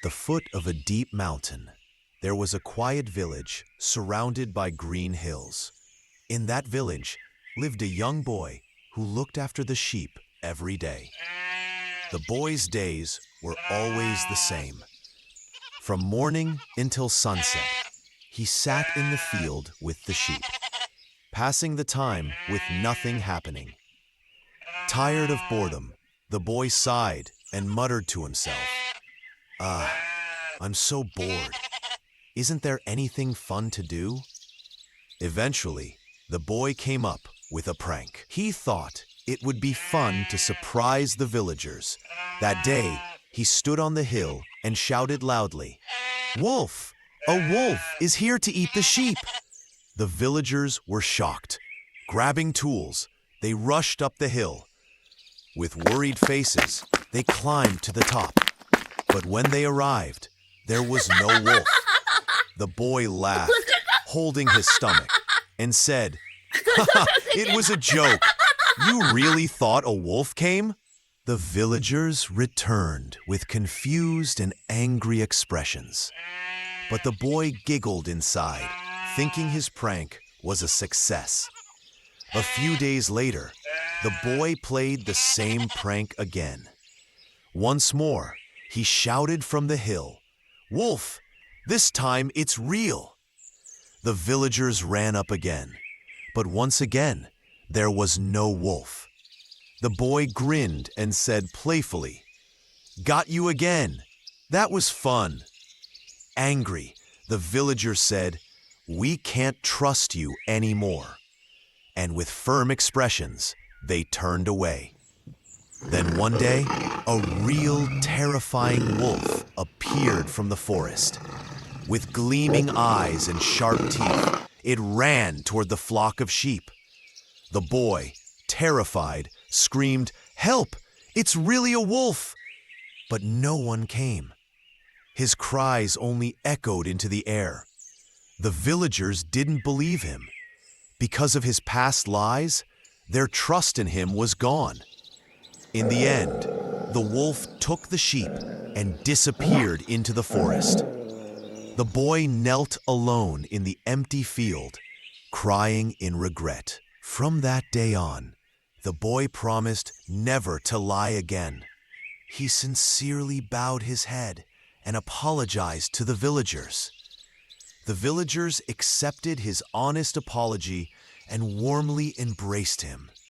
the foot of a deep mountain, there was a quiet village surrounded by green hills. In that village lived a young boy who looked after the sheep every day. The boy's days were always the same. From morning until sunset, he sat in the field with the sheep, passing the time with nothing happening. Tired of boredom, the boy sighed and muttered to himself, I'm so bored. Isn't there anything fun to do? Eventually, the boy came up with a prank. He thought it would be fun to surprise the villagers. That day, he stood on the hill and shouted loudly, "Wolf! A wolf is here to eat the sheep!" The villagers were shocked. Grabbing tools, they rushed up the hill. With worried faces, they climbed to the top. But when they arrived, there was no wolf. The boy laughed, holding his stomach, and said, "It was a joke. You really thought a wolf came?" The villagers returned with confused and angry expressions. But the boy giggled inside, thinking his prank was a success. A few days later, the boy played the same prank again. Once more, he shouted from the hill, "Wolf! This time it's real!" The villagers ran up again, but once again, there was no wolf. The boy grinned and said playfully, "Got you again. That was fun." Angry, the villagers said, "We can't trust you anymore." And with firm expressions, they turned away. Then one day, a real terrifying wolf appeared from the forest. With gleaming eyes and sharp teeth, it ran toward the flock of sheep. The boy, terrified, screamed, "Help! It's really a wolf!" But no one came. His cries only echoed into the air. The villagers didn't believe him. Because of his past lies, their trust in him was gone. In the end, the wolf took the sheep and disappeared into the forest. The boy knelt alone in the empty field, crying in regret. From that day on, the boy promised never to lie again. He sincerely bowed his head and apologized to the villagers. The villagers accepted his honest apology and warmly embraced him.